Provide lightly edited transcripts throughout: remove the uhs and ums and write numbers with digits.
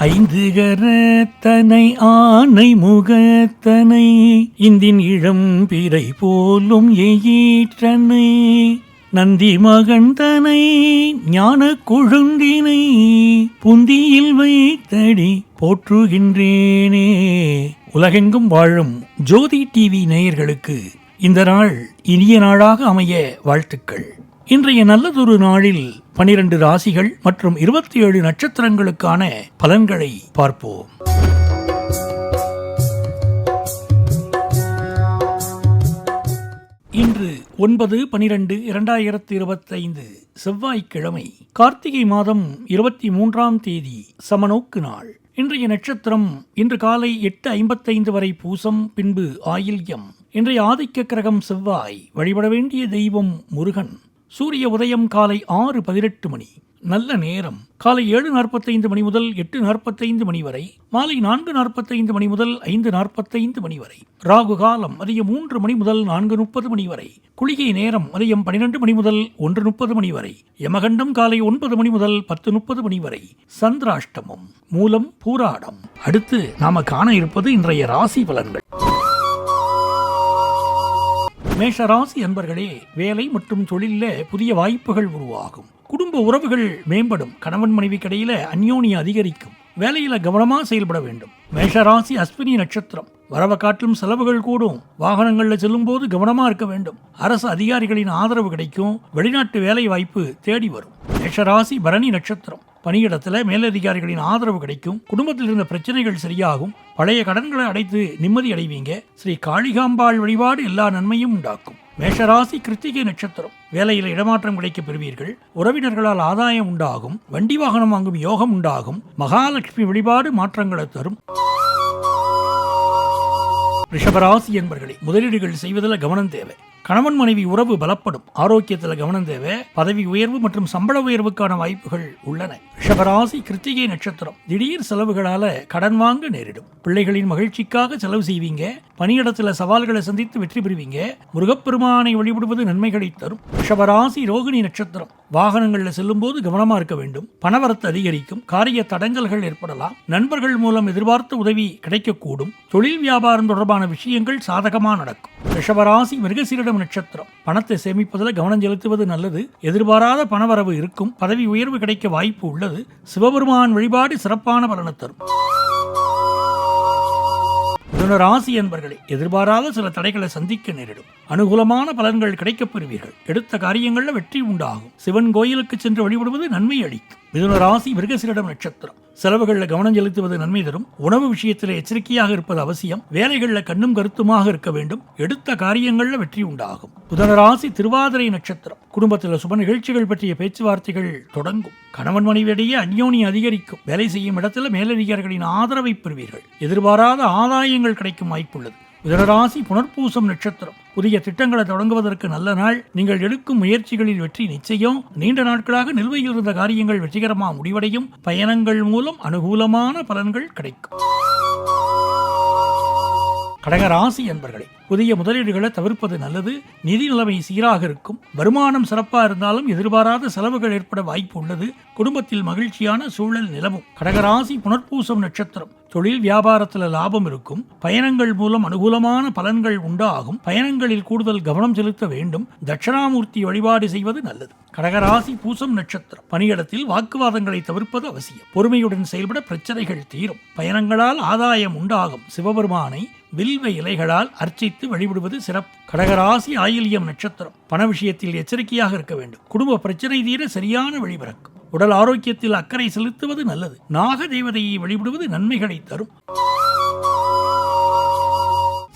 ஐந்து கரத்தனை ஆனை முகத்தனை இந்தின் இளம் பிறை போலும் எயிற்றனை நந்தி மகந்தனை ஞான கொழுந்தினை புந்தியில் வைத்தடி போற்றுகின்றேனே. உலகெங்கும் வாழும் ஜோதி டிவி நேயர்களுக்கு இந்த நாள் இனிய நாளாக அமைய வாழ்த்துக்கள். இன்றைய நல்லதொரு நாளில் 12 ராசிகள் மற்றும் 27 நட்சத்திரங்களுக்கான பலன்களை பார்ப்போம். இன்று 9/12/2025 செவ்வாய்க்கிழமை, கார்த்திகை மாதம் 23ஆம் தேதி, சமநோக்கு நாள். இன்றைய நட்சத்திரம் இன்று காலை 8:55 வரை பூசம், பின்பு ஆயில்யம். இன்றைய ஆதிக்க கிரகம் செவ்வாய். வழிபட வேண்டிய தெய்வம் முருகன். சூரிய உதயம் காலை 6:18 மணி. நல்ல நேரம் காலை 7:45 மணி முதல் 8:45 மணி வரை, மாலை 4:45 மணி முதல் 5:45 மணி வரை. ராகு காலம் மதியம் 3 மணி முதல் 4:30 மணி வரை. குளிகை நேரம் மதியம் 12 மணி முதல் 1:30 மணி வரை. யமகண்டம் காலை 9 மணி முதல் 10:30 மணி வரை. சந்திராஷ்டமம். மூலம் பூராடம். அடுத்து நாம காண இருப்பது இன்றைய ராசி பலன்கள். மேஷ ராசி அன்பர்களே, வேலை மற்றும் தொழில புதிய வாய்ப்புகள் உருவாகும். குடும்ப உறவுகள் மேம்படும். கணவன் மனைவிக்கிடையில அந்யோன்யம் அதிகரிக்கும். வேலையில கவனமா செயல்பட வேண்டும். மேஷராசி அஸ்வினி நட்சத்திரம். வரவை காட்டிலும் செலவுகள் கூடும். வாகனங்கள்ல செல்லும் போது கவனமா இருக்க வேண்டும். அரசு அதிகாரிகளின் ஆதரவு கிடைக்கும். வெளிநாட்டு வேலை வாய்ப்பு தேடி வரும். மேஷராசி பரணி நட்சத்திரம். பணியிடத்துல மேலதிகாரிகளின் ஆதரவு கிடைக்கும். குடும்பத்தில் இருந்த பிரச்சனைகள் சரியாகும். பழைய கடன்களை அடைத்து நிம்மதி அடைவீங்க. ஸ்ரீ காளிகாம்பாள் வழிபாடு எல்லா நன்மையும் உண்டாக்கும். மேஷராசி கிருத்திகை நட்சத்திரம். வேலையில் இடமாற்றம் கிடைக்க பெறுவீர்கள். உறவினர்களால் ஆதாயம் உண்டாகும். வண்டி வாகனம் வாங்கும் யோகம் உண்டாகும். மகாலட்சுமி வழிபாடு மாற்றங்களை தரும். ரிஷபராசி என்பர்களே, முதலீடுகள் செய்வதில் கவனம் தேவை. கணவன் மனைவி உறவு பலப்படும். ஆரோக்கியத்தில் கவனம் தேவை. பதவி உயர்வு மற்றும் சம்பள உயர்வுக்கான வாய்ப்புகள் உள்ளன. ரிஷபராசி கிருத்திகை நட்சத்திரம். திடீர் செலவுகளால கடன் வாங்க நேரிடும். பிள்ளைகளின் மகிழ்ச்சிக்காக செலவு செய்வீங்க. பணியிடத்துல சவால்களை சந்தித்து வெற்றி பெறுவீங்க. முருகப்பெருமானை வழிபடுவது நன்மைகளை தரும். ரிஷபராசி ரோகிணி நட்சத்திரம். வாகனங்கள்ல செல்லும் போது கவனமா இருக்க வேண்டும். பணவரத்து அதிகரிக்கும். காரிய தடங்கல்கள் ஏற்படலாம். நண்பர்கள் மூலம் எதிர்பார்த்த உதவி கிடைக்கக்கூடும். தொழில் வியாபாரம் தொடர்பான விஷயங்கள் சாதகமா நடக்கும். ரிஷபராசி மிருகசீரிடம் நட்சத்திரம். பணத்தை சேமிப்பதில் கவனம் செலுத்துவது நல்லது. எதிர்பாராத பணவரவு இருக்கும். பதவி உயர்வு கிடைக்க வாய்ப்பு உள்ளது. சிவபெருமான் வழிபாடு சிறப்பான பலனை தரும். ராசி என்பர்களே, எதிர்பாராத சில தடைகளை சந்திக்க நேரிடும். அனுகூலமான பலன்கள் கிடைக்கப் பெறுவீர்கள். எடுத்த காரியங்கள்ல வெற்றி உண்டாகும். சிவன் கோயிலுக்கு சென்று வழிபடுவது நன்மை அளிக்கும். மிதுன ராசி மிருகசீரிடம் நட்சத்திரம். செலவுகளில் கவனம் செலுத்துவது நன்மை தரும். உணவு விஷயத்தில் எச்சரிக்கையாக இருப்பது அவசியம். வேலைகளில் கண்ணும் கருத்துமாக இருக்க வேண்டும். எடுத்த காரியங்களில் வெற்றி உண்டாகும். புதன ராசி திருவாதிரை நட்சத்திரம். குடும்பத்தில் சுப நிகழ்ச்சிகள் பற்றிய பேச்சுவார்த்தைகள் தொடங்கும். கணவன் மனைவியிடையே அந்யோன்யம் அதிகரிக்கும். வேலை செய்யும் இடத்துல மேலதிகாரிகளின் ஆதரவை பெறுவீர்கள். எதிர்பாராத ஆதாயங்கள் கிடைக்கும் வாய்ப்புள்ளது. மிதுனராசி புனர்பூசம் நட்சத்திரம். புதிய திட்டங்களை தொடங்குவதற்கு நல்ல நாள். நீங்கள் எடுக்கும் முயற்சிகளில் வெற்றி நிச்சயம். நீண்ட நாட்களாக நிலுவையில் இருந்த காரியங்கள் வெற்றிகரமாக முடிவடையும். பயணங்கள் மூலம் அனுகூலமான பலன்கள் கிடைக்கும். கடகராசி என்பர்களே, புதிய முதலீடுகளை தவிர்ப்பது நல்லது. நிதி நிலைமை சீராக இருக்கும். வருமானம் சிறப்பாக இருந்தாலும் எதிர்பாராத செலவுகள் ஏற்பட வாய்ப்பு உள்ளது. குடும்பத்தில் மகிழ்ச்சியான சூழல் நிலவும். கடகராசி புனர்பூசம் நட்சத்திரம். தொழில் வியாபாரத்தில் லாபம் இருக்கும். பயணங்கள் மூலம் அனுகூலமான பலன்கள் உண்டாகும். பயணங்களில் கூடுதல் கவனம் செலுத்த வேண்டும். தட்சிணாமூர்த்தி வழிபாடு செய்வது நல்லது. கடகராசி பூசம் நட்சத்திரம். பணியிடத்தில் வாக்குவாதங்களை தவிர்ப்பது அவசியம். பொறுமையுடன் செயல்பட பிரச்சனைகள் தீரும். பயணங்களால் ஆதாயம் உண்டாகும். சிவபெருமானை வில்வ இலைகளால் அர்ச்சித்து வழிபடுவது சிறப்பு. கடகராசி ஆயில்யம் நட்சத்திரம். பண விஷயத்தில் எச்சரிக்கையாக இருக்க வேண்டும். குடும்ப பிரச்சனை தீர சரியான வழிபிறக்கும். உடல் ஆரோக்கியத்தில் அக்கறை செலுத்துவது நல்லது. நாக தேவதையை வழிபடுவது நன்மைகளை தரும்.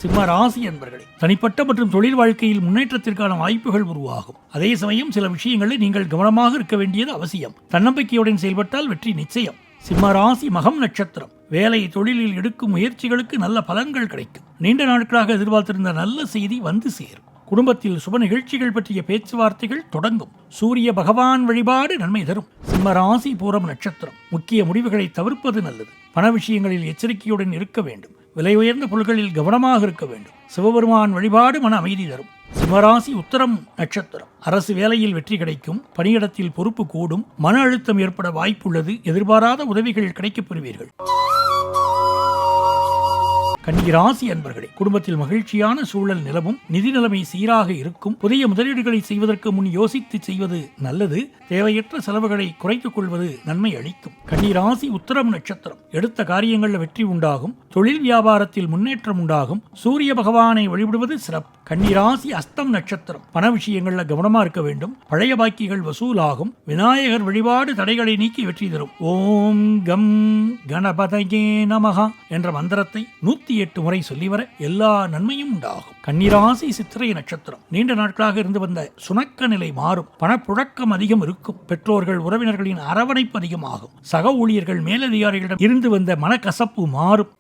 சிம்ம ராசி என்பர்களே, தனிப்பட்ட மற்றும் தொழில் வாழ்க்கையில் முன்னேற்றத்திற்கான வாய்ப்புகள் உருவாகும். அதே சமயம் சில விஷயங்களில் நீங்கள் கவனமாக இருக்க வேண்டியது அவசியம். தன்னம்பிக்கையுடன் செயல்பட்டால் வெற்றி நிச்சயம். சிம்ம ராசி மகம் நட்சத்திரம். வேலை தொழிலில் எடுக்கும் முயற்சிகளுக்கு நல்ல பலன்கள் கிடைக்கும். நீண்ட நாட்களாக எதிர்பார்த்திருந்த நல்ல செய்தி வந்து சேரும். குடும்பத்தில் சுப நிகழ்ச்சிகள் பற்றிய பேச்சுவார்த்தைகள் தொடங்கும். சூரிய பகவான் வழிபாடு நன்மை தரும். சிம்ம ராசி பூரம் நட்சத்திரம். முக்கிய முடிவுகளை தவிர்ப்பது நல்லது. பண விஷயங்களில் எச்சரிக்கையுடன் இருக்க வேண்டும். விலை உயர்ந்த பொருட்களில் கவனமாக இருக்க வேண்டும். சிவபெருமான் வழிபாடு மன அமைதி தரும். சிம்மராசி உத்தரம் நட்சத்திரம். அரசு வேலையில் வெற்றி கிடைக்கும், பணியிடத்தில் பொறுப்பு கூடும், மன அழுத்தம் ஏற்பட வாய்ப்புள்ளது. எதிர்பாராத உதவிகள் கிடைக்கப் பெறுவீர்கள். கன்னிராசி அன்பர்களே, குடும்பத்தில் மகிழ்ச்சியான சூழல் நிலவும், நிதி நிலைமை சீராக இருக்கும். புதிய முதலீடுகளை செய்வதற்கு முன் யோசித்து செய்வது நல்லது. தேவையற்ற செலவுகளை குறைத்துக் கொள்வது நன்மை அளிக்கும். கன்னிராசி உத்தரம் நட்சத்திரம். எடுத்த காரியங்களில் வெற்றி உண்டாகும், தொழில் வியாபாரத்தில் முன்னேற்றம் உண்டாகும். சூரிய பகவானை வழிபடுவது சிறப்பு. கன்னிராசி அஸ்தம் நட்சத்திரம். பண விஷயங்கள்ல கவனமா இருக்க வேண்டும். பழைய பாக்கிகள் வசூலாகும். விநாயகர் வழிபாடு தடைகளை நீக்கி வெற்றி தரும். ஓம் கம் கணபதயே நமஹா என்ற மந்திரத்தை 108 முறை சொல்லி வர எல்லா நன்மையும் உண்டாகும். கன்னிராசி சித்திரை நட்சத்திரம். நீண்ட நாட்களாக இருந்து வந்த சுணக்க நிலை மாறும். பணப்புழக்கம் அதிகம் இருக்கும். பெற்றோர்கள் உறவினர்களின் அரவணைப்பு அதிகமாகும். சக ஊழியர்கள் மேலதிகாரிகளிடம் இருந்து வந்த மனக்கசப்பு மாறும்.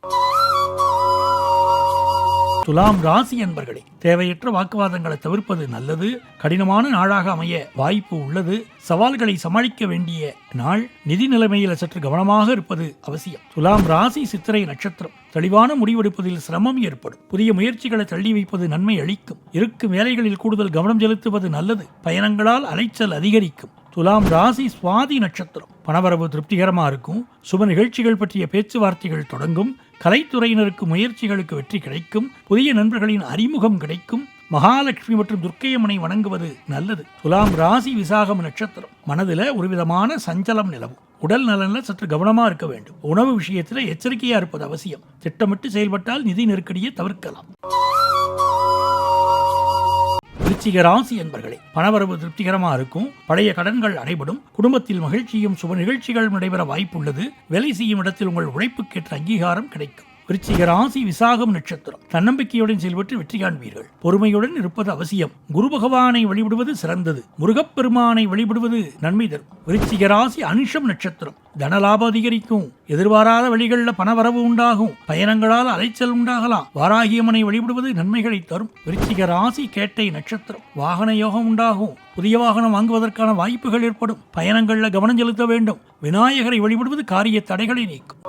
துலாம் ராசி என்பர்களே, தேவையற்ற வாக்குவாதங்களை தவிர்ப்பது நல்லது. கடினமான நாளாக அமைய வாய்ப்பு உள்ளது. சவால்களை சமாளிக்க வேண்டிய நாள். நிதி நிலைமையில் சற்று கவனமாக இருப்பது அவசியம். துலாம் ராசி சித்திரை நட்சத்திரம். தெளிவான முடிவெடுப்பதில் சிரமம் ஏற்படும். புதிய முயற்சிகளை தள்ளி வைப்பது நன்மை அளிக்கும். இருக்கும் வேலைகளில் கூடுதல் கவனம் செலுத்துவது நல்லது. பயணங்களால் அலைச்சல் அதிகரிக்கும். துலாம் ராசி சுவாதி நட்சத்திரம். பணவரவு திருப்திகரமா இருக்கும். சுப நிகழ்ச்சிகள் பற்றிய பேச்சுவார்த்தைகள் தொடங்கும். கலைத்துறையினருக்கு முயற்சிகளுக்கு வெற்றி கிடைக்கும். புதிய நண்பர்களின் அறிமுகம் கிடைக்கும். மகாலட்சுமி மற்றும் துர்க்கையம்மனை வணங்குவது நல்லது. துலாம் ராசி விசாகம் நட்சத்திரம். மனதில் ஒருவிதமான சஞ்சலம் நிலவும். உடல் நலனில் சற்று கவனமா இருக்க வேண்டும். உணவு விஷயத்தில் எச்சரிக்கையா இருப்பது அவசியம். திட்டமிட்டு செயல்பட்டால் நிதி நெருக்கடியை தவிர்க்கலாம். விருச்சிக ராசி என்பர்களே, பணவரவு திருப்திகரமா இருக்கும். பழைய கடன்கள் அடைபடும். குடும்பத்தில் மகிழ்ச்சியும் சுப நிகழ்ச்சிகள் நடைபெற வாய்ப்புள்ளது. வேலை செய்யும் இடத்தில் உங்கள் உழைப்புக்கேற்ற அங்கீகாரம் கிடைக்கும். விருச்சிக ராசி விசாகம் நட்சத்திரம். தன்னம்பிக்கையுடன் செயல்பட்டு வெற்றி காண்பீர்கள். பொறுமையுடன் இருப்பது அவசியம். குரு பகவானை வழிபடுவது சிறந்தது. முருகப்பெருமானை வழிபடுவது நன்மை தரும். விருச்சிக ராசி அனுஷம் நட்சத்திரம். தனலாபம் அதிகரிக்கும். எதிர்பாராத வழிகளில் பணவரவு உண்டாகும். பயணங்களால் அலைச்சல் உண்டாகலாம். வாராகியம்மனை வழிபடுவது நன்மைகளை தரும். விருச்சிக ராசி கேட்டை நட்சத்திரம். வாகன யோகம் உண்டாகும். புதிய வாகனம் வாங்குவதற்கான வாய்ப்புகள் ஏற்படும். பயணங்களில் கவனம் செலுத்த வேண்டும். விநாயகரை வழிபடுவது காரிய தடைகளை நீக்கும்.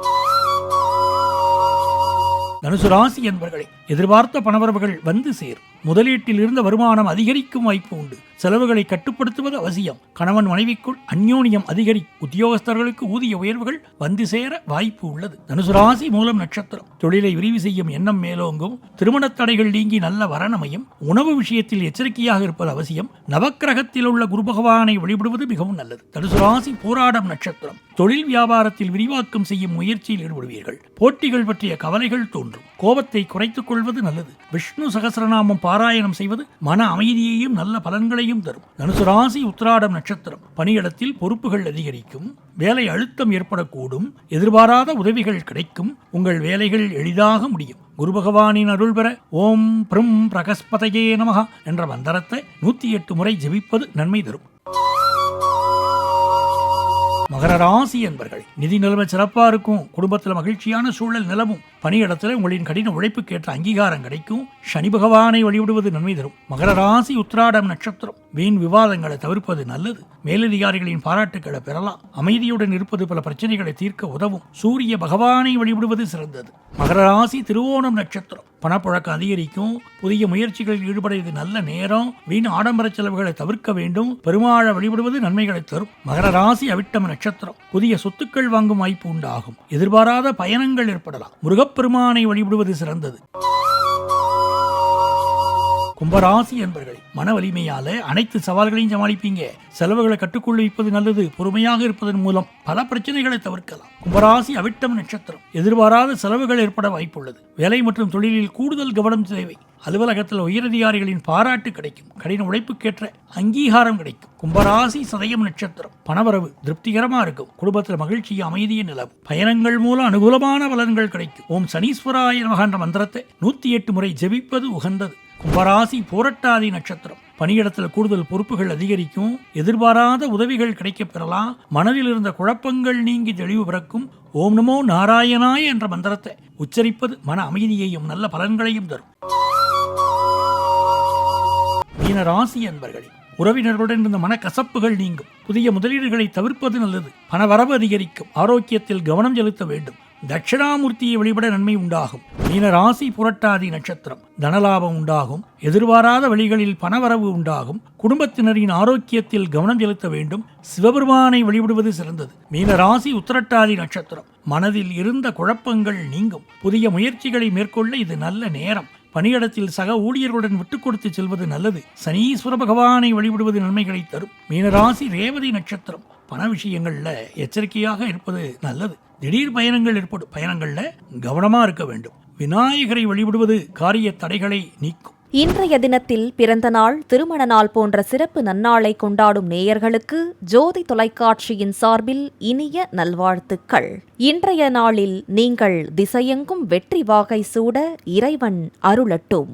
தனுசு ராசி என்பர்களே, எதிர்பார்த்த பணவரவுகள் வந்து சேரும். முதலீட்டில் இருந்த வருமானம் அதிகரிக்கும் வாய்ப்பு உண்டு. செலவுகளை கட்டுப்படுத்துவது அவசியம். கணவன் மனைவிக்குள் அந்யோன்யம் அதிகரிக்கும். உத்தியோகஸ்தர்களுக்கு ஊதிய உயர்வுகள் வந்து சேர வாய்ப்பு உள்ளது. தனுசு ராசி மூலம் நட்சத்திரம். தொழிலை விரிவு செய்யும் எண்ணம் மேலோங்கும். திருமண தடைகள் நீங்கி நல்ல வரனமையும். உணவு விஷயத்தில் எச்சரிக்கையாக இருப்பது அவசியம். நவக்கிரகத்தில் உள்ள குரு பகவானை வழிபடுவது மிகவும் நல்லது. தனுசு ராசி போராடம் நட்சத்திரம். தொழில் வியாபாரத்தில் விரிவாக்கம் செய்யும் முயற்சியில் ஈடுபடுவீர்கள். போட்டிகள் பற்றிய கவலைகள் தோன்றும். கோபத்தை குறைத்துக் கொள்வது நல்லது. விஷ்ணு சகஸ்ரநாமம் பாராயணம் செய்வது மன அமைதியையும் நல்ல பலன்களையும் தரும். தனுசு ராசி உத்திராடம் நட்சத்திரம். பணியிடத்தில் பொறுப்புகள் அதிகரிக்கும். வேலை அழுத்தம் ஏற்படக்கூடும். எதிர்பாராத உதவிகள் கிடைக்கும். உங்கள் வேலைகள் எளிதாக முடியும். குரு பகவானின் அருள் பெற ஓம் பிரம் பிரகஸ்பதயே நமஹ என்ற மந்திரத்தை 108 முறை ஜெபிப்பது நன்மை தரும். மகர ராசி என்பர்கள், நிதி நிலைமை சிறப்பா இருக்கும். குடும்பத்தில் மகிழ்ச்சியான சூழல் நிலவும். பணியிடத்தில் உங்களின் கடின உழைப்புக்கேற்ற அங்கீகாரம் கிடைக்கும். சனி பகவானை வழிபடுவது நன்மை தரும். மகர ராசி உத்திராடம் நட்சத்திரம். வீண் விவாதங்களை தவிர்ப்பது நல்லது. மேலதிகாரிகளின் பாராட்டுக்களை பெறலாம். அமைதியுடன் இருப்பது பல பிரச்சனைகளை தீர்க்க உதவும். சூரிய பகவானை வழிபடுவது சிறந்தது. மகர ராசி திருவோணம் நட்சத்திரம். பணப்புழக்கம் அதிகரிக்கும். புதிய முயற்சிகளில் ஈடுபட இது நல்ல நேரம். வீண் ஆடம்பர செலவுகளை தவிர்க்க வேண்டும். பெருமாளை வழிபடுவது நன்மைகளை தரும். மகர ராசி அவிட்டம் நட்சத்திரம். புதிய சொத்துக்கள் வாங்கும் வாய்ப்பு உண்டாகும். எதிர்பாராத பயணங்கள் ஏற்படலாம். முருகப்பெருமானை வழிபடுவது சிறந்தது. கும்பராசி என்பர்களே, மன வலிமையால அனைத்து சவால்களையும் சமாளிப்பீங்க. செலவுகளை கட்டுக்குள் வைப்பது நல்லது. பொறுமையாக இருப்பதன் மூலம் பல பிரச்சனைகளை தவிர்க்கலாம். கும்பராசி அவிட்டம் நட்சத்திரம். எதிர்பாராத செலவுகள் ஏற்பட வாய்ப்புள்ளது. வேலை மற்றும் தொழிலில் கூடுதல் கவனம் தேவை. அலுவலகத்தில் உயரதிகாரிகளின் பாராட்டு கிடைக்கும். கடின உழைப்புக்கேற்ற அங்கீகாரம் கிடைக்கும். கும்பராசி சதயம் நட்சத்திரம். பணவரவு திருப்திகரமா இருக்கும். குடும்பத்தில் மகிழ்ச்சியும் அமைதியும் நிலவும். பயணங்கள் மூலம் அனுகூலமான பலன்கள் கிடைக்கும். ஓம் சனீஸ்வராய நமஹ என்ற மந்திரத்தை 108 முறை ஜெபிப்பது உகந்தது. கும்பராசி பூரட்டாதி நட்சத்திரம். பணியிடத்தில் கூடுதல் பொறுப்புகள் அதிகரிக்கும். எதிர்பாராத உதவிகள் கிடைக்கப் பெறலாம். மனதில் இருந்த குழப்பங்கள் நீங்கி தெளிவு பிறக்கும். ஓம் நமோ நாராயணாய என்ற மந்திரத்தை உச்சரிப்பது மன அமைதியையும் நல்ல பலன்களையும் தரும். மீன ராசி என்பர்களே, உறவினர்களுடன் இருந்த மனக்கசப்புகள் நீங்கும். புதிய முதலீடுகளை தவிர்ப்பது நல்லது. பணவரவு அதிகரிக்கும். ஆரோக்கியத்தில் கவனம் செலுத்த வேண்டும். தட்சிணாமூர்த்தியை வழிபட நன்மை உண்டாகும். மீன ராசி புரட்டாதி நட்சத்திரம். தனலாபம் உண்டாகும். எதிர்பாராத வழிகளில் பணவரவு உண்டாகும். குடும்பத்தினரின் ஆரோக்கியத்தில் கவனம் செலுத்த வேண்டும். சிவபெருமானை வழிபடுவது சிறந்தது. மீன ராசி உத்திரட்டாதி நட்சத்திரம். மனதில் இருந்த குழப்பங்கள் நீங்கும். புதிய முயற்சிகளை மேற்கொள்ள இது நல்ல நேரம். பணியிடத்தில் சக ஊழியர்களுடன் விட்டுக் கொடுத்து செல்வது நல்லது. சனீஸ்வர பகவானை வழிபடுவது நன்மைகளை தரும். மீனராசி ரேவதி நட்சத்திரம். பண விஷயங்கள்ல எச்சரிக்கையாக இருப்பது நல்லது. திடீர் பயணங்கள் ஏற்படும். பயணங்கள்ல கவனமா இருக்க வேண்டும். விநாயகரை வழிபடுவது காரிய தடைகளை நீக்கும். இன்றைய தினத்தில் பிறந்த நாள், திருமண நாள் போன்ற சிறப்பு நன்னாளை கொண்டாடும் நேயர்களுக்கு ஜோதி தொலைக்காட்சியின் சார்பில் இனிய நல்வாழ்த்துக்கள். இன்றைய நாளில் நீங்கள் திசையெங்கும் வெற்றி வாகை சூட இறைவன் அருளட்டும்.